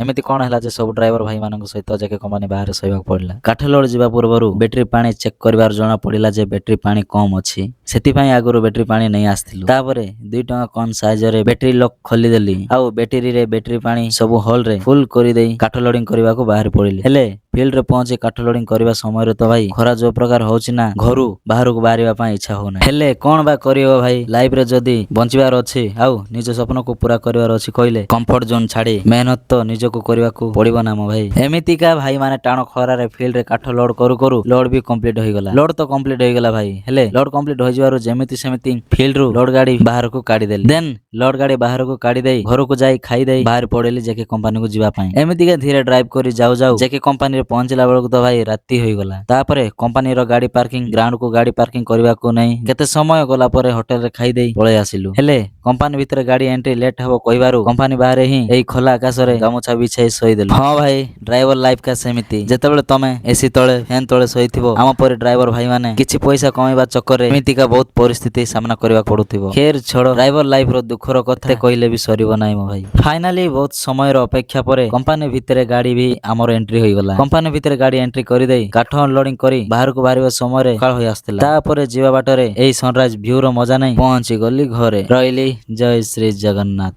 ଏମିତି କଣ ହେଲା ଯେ ସବୁ ଡ୍ରାଇଭର ଭାଇ ମାନଙ୍କ ସହିତ ଜେକେ କମ୍ପାନୀ ବାହାରେ ଶୋଇବାକୁ ପଡିଲା। କାଠ ଲୋଡ ଯିବା ପୂର୍ବରୁ ବ୍ୟାଟେରୀ ପାଣି ଚେକ୍ କରିବାର ଜଣା ପଡିଲା ଯେ ବ୍ୟାଟେରୀ ପାଣି କମ ଅଛି। ସେଥିପାଇଁ ଆଗରୁ ବ୍ୟାଟେରୀ ପାଣି ନେଇ ଆସିଥିଲୁ। ତାପରେ 2 ଟଙ୍କା କନ୍ ସାହାଯ୍ୟରେ ବ୍ୟାଟେରୀ ଲକ୍ ଖୋଲିଦେଲି ଆଉ ବ୍ୟାଟେରୀରେ ବ୍ୟାଟେରୀ ପାଣି ସବୁ ହୋଲରେ ଫୁଲ କରିଦେଇ କାଠ ଲୋଡିଂ କରିବାକୁ ବାହାରି ପଡିଲି। ହେଲେ ଫିଲ୍ଡରେ ପହଞ୍ଚି କାଠ ଲୋଡିଂ କରିବା ସମୟରେ ତ ଭାଇ ଖରା ଯୋଉ ପ୍ରକାର ହଉଛି ନା, ଘରୁ ବାହାରକୁ ବାହାରିବା ପାଇଁ ଇଚ୍ଛା ହଉନାହିଁ। ହେଲେ କଣ ବା କରିବ ଭାଇ, ଲାଇଫରେ ଯଦି ବଞ୍ଚିବାର ଅଛି ଆଉ ନିଜ ସ୍ୱପ୍ନକୁ ପୁରା କରିବାର ଅଛି କହିଲେ କମ୍ଫର୍ଟ ଜୋନ୍ ଛାଡି ମେହନତ ତ ନିଜକୁ କରିବାକୁ ପଡିବ ନା ମୋ ଭାଇ। ଏମିତିକା ଭାଇ ମାନେ ଟାଣ ଖରାରେ ଫିଲ୍ଡରେ କାଠ ଲୋଡ କରୁ କରୁ ଲୋଡ ବି କମ୍ପ୍ଲିଟ ହେଇଗଲା। ଲୋଡ ତ କମ୍ପ୍ଲିଟ ହେଇଗଲା ଭାଇ, ହେଲେ ଲୋଡ କମ୍ପ୍ଲିଟ ହୋଇଯିବାରୁ ଯେମିତି ସେମିତି ଫିଲ୍ଡରୁ ଲୋଡ ଗାଡି ବାହାରକୁ କାଢିଦେଲି। ଦେନ୍ ଲୋଡ ଗାଡି ବାହାରକୁ କାଢି ଦେଇ ଘରକୁ ଯାଇ ଖାଇଦେଇ ବାହାରି ପଡିଲି ଜେକେ କମ୍ପାନୀକୁ ଯିବା ପାଇଁ। ଏମିତିକା ଧୀରେ ଡ୍ରାଇଭ କରି ଯାଉ ଯାଉ ଜେକେ କମ୍ପାନୀରେ ପହଞ୍ଚିଲା ବେଳକୁ ତ ଭାଇ ରାତି ହୋଇଗଲା। ତାପରେ କମ୍ପାନୀର ଗାଡି ପାର୍କିଂ ଗ୍ରାଉଣ୍ଡକୁ ଗାଡି ପାର୍କିଂ କରିବାକୁ ନେଇ କେତେ ସମୟ ଗଲା ପରେ ହୋଟେଲରେ ଖାଇଦେଇ ପଳେଇ ଆସିଲୁ। ହେଲେ କମ୍ପାନୀ ଭିତରେ ଗାଡି ଏଣ୍ଟ୍ରି ଲେଟ୍ ହବ କହିବାରୁ କମ୍ପାନୀ ବାହାରେ ହିଁ ଏଇ ଖୋଲା ଆକାଶରେ ଗାମୁଛା ବିଛାଇ ଶୋଇଦେଲୁ। ହଁ ଭାଇ, ଡ୍ରାଇଭର ଲାଇଫ କା ସେମିତି। ଯେତେବେଳେ ତମେ ଏସି ତଳେ ଫ୍ୟାନ୍ ତଳେ ଶୋଇଥିବ, ଆମ ପରି ଡ୍ରାଇଭର ଭାଇ ମାନେ କିଛି ପଇସା କମେଇବା ଚକ୍କରରେ ଏମିତିକା ବହୁତ ପରିସ୍ଥିତି ସାମ୍ନା କରିବାକୁ ପଡୁଥିବ। ଖେର ଛଡ, ଡ୍ରାଇଭର ଲାଇଫର ଦୁଃଖର କଥା କହିଲେ ବି ସରିବ ନାହିଁ ମୋ ଭାଇ। ଫାଇନାଲି ବହୁତ ସମୟର ଅପେକ୍ଷା ପରେ କମ୍ପାନୀ ଭିତରେ ଗାଡି ବି ଆମର ଏଣ୍ଟ୍ରି ହୋଇଗଲା। କମ୍ପାନୀ ଭିତରେ ଗାଡି ଏଣ୍ଟ୍ରି କରିଦେଇ କାଠ ଅନଲୋଡିଂ କରି ବାହାରକୁ ବାହାରିବା ସମୟରେ ସକାଳ ହୋଇ ଆସୁଥିଲା। ତାପରେ ଯିବା ବାଟରେ ଏଇ ସନରାଇଜ ଭ୍ୟୁ ର ମଜା ନେଇ ପହଞ୍ଚି ଗଲି ଘରେ। ରହିଲି। ଜୟ ଶ୍ରୀ ଜଗନ୍ନାଥ।